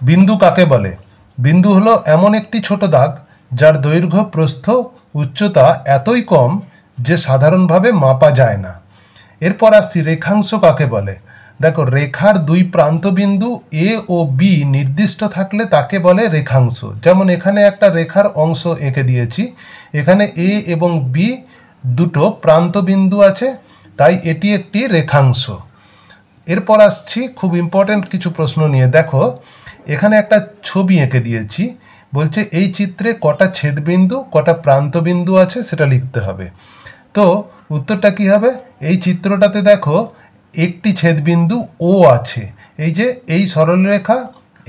বিন্দু কাকে বলে? বিন্দু হলো এমন একটি ছোট দাগ যার দৈর্ঘ্য, প্রস্থ, উচ্চতা এতই কম যে সাধারণভাবে মাপা যায় না। এরপর আসছি রেখাংশ কাকে বলে। দেখো, রেখার দুই প্রান্ত বিন্দু এ ও বি নির্দিষ্ট থাকলে তাকে বলে রেখাংশ। যেমন এখানে একটা রেখার অংশ এঁকে দিয়েছি, এখানে এ এবং বি দুটো প্রান্ত বিন্দু আছে, তাই এটি একটি রেখাংশ। এরপর আসছি খুব ইম্পর্ট্যান্ট কিছু প্রশ্ন নিয়ে। দেখো, এখানে একটা ছবি এঁকে দিয়েছি, বলছে এই চিত্রে কটা ছেদবিন্দু কটা প্রান্তবিন্দু আছে সেটা লিখতে হবে। তো উত্তরটা কি হবে? এই চিত্রটাতে দেখো একটি ছেদবিন্দু ও আছে, এই যে এই সরলরেখা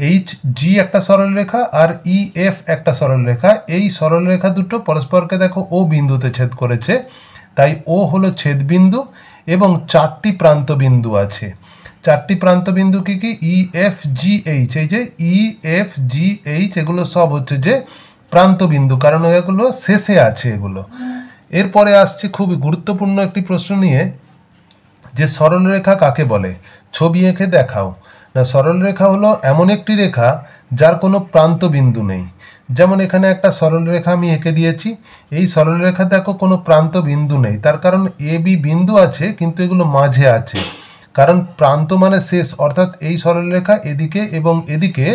এইচ জি একটা সরলরেখা আর ই এফ একটা সরলরেখা, এই সরলরেখা দুটো পরস্পরকে দেখো ও বিন্দুতে ছেদ করেছে, তাই ও হলো ছেদবিন্দু এবং চারটি প্রান্তবিন্দু আছে। চারটি প্রান্তবিন্দু কি কি? ই এফ জি এইচ, এই যে ই এফ জি এইচ এগুলো সব হচ্ছে যে প্রান্তবিন্দু, কারণ এগুলো শেষে আছে এগুলো। এরপরে আসছে খুবই গুরুত্বপূর্ণ একটি প্রশ্ন নিয়ে, যে সরলরেখা কাকে বলে? ছবি এঁকে দেখাও। না, সরলরেখা হলো এমন একটি রেখা যার কোনো প্রান্তবিন্দু নেই। যেমন এখানে একটা সরলরেখা আমি এঁকে দিয়েছি, এই সরলরেখা দেখো কোনো প্রান্তবিন্দু নেই, তার কারণ এ বি বিন্দু আছে কিন্তু এগুলো মাঝে আছে, কারণ প্রান্ত মানে শেষ, অর্থাৎ এই সরলরেখা এদিকে এবং এদিকে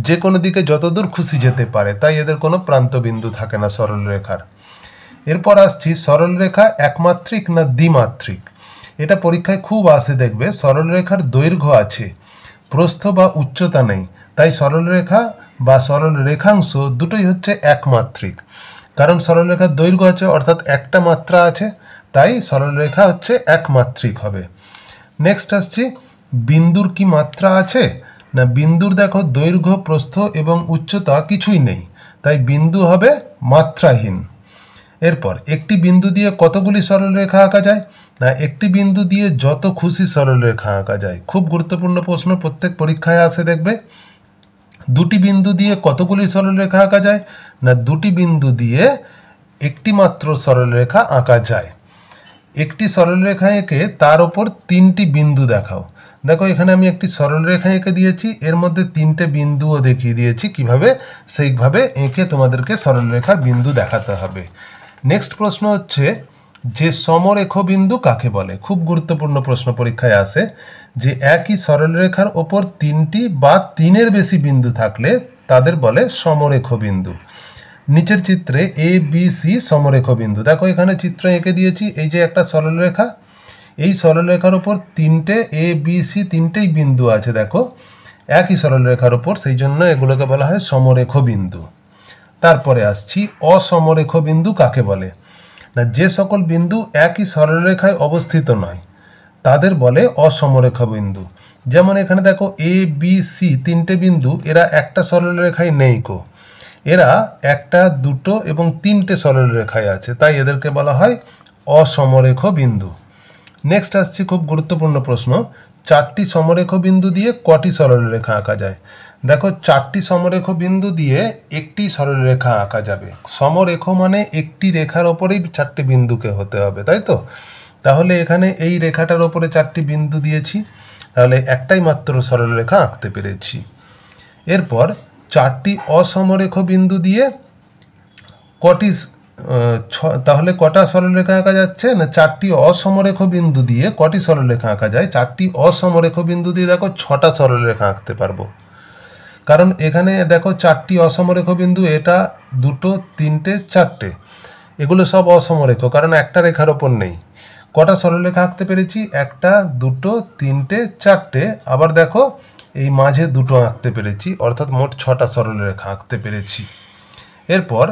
যে কোনো দিকে যতদূর খুশি যেতে পারে, তাই এদের কোনো প্রান্তবিন্দু থাকে না সরলরেখার। এরপর আসছি সরলরেখা একমাত্রিক না দ্বিমাত্রিক। এটা পরীক্ষায় খুব আসে, দেখবে সরলরেখার দৈর্ঘ্য আছে, প্রস্থ বা উচ্চতা নেই, তাই সরলরেখা বা সরল রেখাংশ দুটোই হচ্ছে একমাত্রিক। কারণ সরলরেখার দৈর্ঘ্য আছে অর্থাৎ একটা মাত্রা আছে, তাই সরলরেখা হচ্ছে একমাত্রিক হবে। নেক্সট আসছি বিন্দুর কি মাত্রা আছে? না, বিন্দুর দেখো দৈর্ঘ্য, প্রস্থ এবং উচ্চতা কিছুই নেই, তাই বিন্দু হবে মাত্রাহীন। এরপর একটি বিন্দু দিয়ে কতগুলি সরলরেখা আঁকা যায়? না, একটি বিন্দু দিয়ে যত খুশি সরলরেখা আঁকা যায়। খুব গুরুত্বপূর্ণ প্রশ্ন, প্রত্যেক পরীক্ষায় আসে দেখবে। দুটি বিন্দু দিয়ে কতগুলি সরলরেখা আঁকা যায়? না, দুটি বিন্দু দিয়ে একটি মাত্র সরলরেখা আঁকা যায়। একটি সরলরেখা এঁকে তার ওপর তিনটি বিন্দু দেখাও। দেখো, এখানে আমি একটি সরলরেখা এঁকে দিয়েছি, এর মধ্যে তিনটে বিন্দুও দেখিয়ে দিয়েছি কিভাবে, সেইভাবে এঁকে তোমাদেরকে সরলরেখার বিন্দু দেখাতে হবে। নেক্সট প্রশ্ন হচ্ছে যে সমরেখ বিন্দু কাকে বলে? খুব গুরুত্বপূর্ণ প্রশ্ন পরীক্ষায় আসে, যে একই সরলরেখার ওপর তিনটি বা তিনের বেশি বিন্দু থাকলে তাদের বলে সমরেখ বিন্দু। নিচের চিত্রে এ বি সি সমরেখ বিন্দু। দেখো, এখানে চিত্র এঁকে দিয়েছি, এই যে একটা সরলরেখা, এই সরলরেখার ওপর তিনটে এ বি সি তিনটেই বিন্দু আছে, দেখো একই সরলরেখার ওপর, সেই জন্য এগুলোকে বলা হয় সমরেখ বিন্দু। তারপরে আসছি অসমরেখ বিন্দু কাকে বলে? না, যে সকল বিন্দু একই সরলরেখায় অবস্থিত নয় তাদের বলে অসমরেখ বিন্দু। যেমন এখানে দেখো এ বি সি তিনটে বিন্দু, এরা একটা সরলরেখায় নেই কো, এরা একটা, দুটো এবং তিনটে সরলরেখায় আছে, তাই এদেরকে বলা হয় অসমরেখ বিন্দু। নেক্সট আসছি খুব গুরুত্বপূর্ণ প্রশ্ন, চারটি সমরেখ বিন্দু দিয়ে কটি সরলরেখা আঁকা যায়? দেখো, চারটি সমরেখ বিন্দু দিয়ে একটি সরলরেখা আঁকা যাবে। সমরেখ মানে একটি রেখার ওপরেই চারটি বিন্দুকে হতে হবে, তাই তো? তাহলে এখানে এই রেখাটার ওপরে চারটি বিন্দু দিয়েছি, তাহলে একটাই মাত্র সরলরেখা আঁকতে পেরেছি। এরপর চারটি অসমরেখ বিন্দু দিয়ে কটি তাহলে কটা সরলরেখা আঁকা যাচ্ছে? না, চারটি অসমরেখ বিন্দু দিয়ে কটি সরলরেখা আঁকা যায়? চারটি অসমরেখ বিন্দু দিয়ে দেখো ছটা সরলরেখা আঁকতে পারবো, কারণ এখানে দেখো চারটি অসমরেখ বিন্দু, এটা দুটো, তিনটে, চারটে, এগুলো সব অসমরেখ, কারণ একটা রেখার ওপর নেই। কটা সরলরেখা আঁকতে পেরেছি? একটা, দুটো, তিনটে, চারটে, আবার দেখো এই মাঝে দুটো আঁকতে পেরেছি, অর্থাৎ মোট ছটা সরলরেখা আঁকতে পেরেছি। এরপর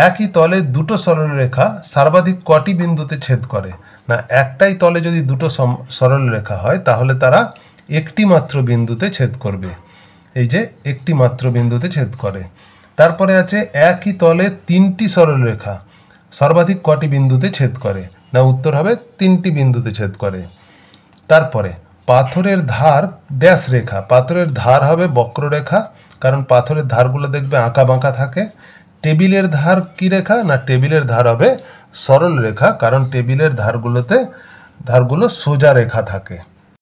একই তলে দুটো সরলরেখা সর্বাধিক কটি বিন্দুতে ছেদ করে? না, একটাই তলে যদি দুটো সরলরেখা হয় তাহলে তারা একটি মাত্র বিন্দুতে ছেদ করবে, এই যে একটি মাত্র বিন্দুতে ছেদ করে। তারপরে আছে একই তলে তিনটি সরলরেখা সর্বাধিক কটি বিন্দুতে ছেদ করে? না, উত্তর হবে তিনটি বিন্দুতে ছেদ করে। তারপরে পাথরের ধার ড্যাশ রেখা। পাথরের ধার হবে বক্ররেখা, কারণ পাথরের ধারগুলো দেখবে আঁকা বাঁকা থাকে। টেবিলের ধার কি রেখা? না, টেবিলের ধার হবে সরল রেখা, কারণ টেবিলের ধারগুলো সোজা রেখা থাকে।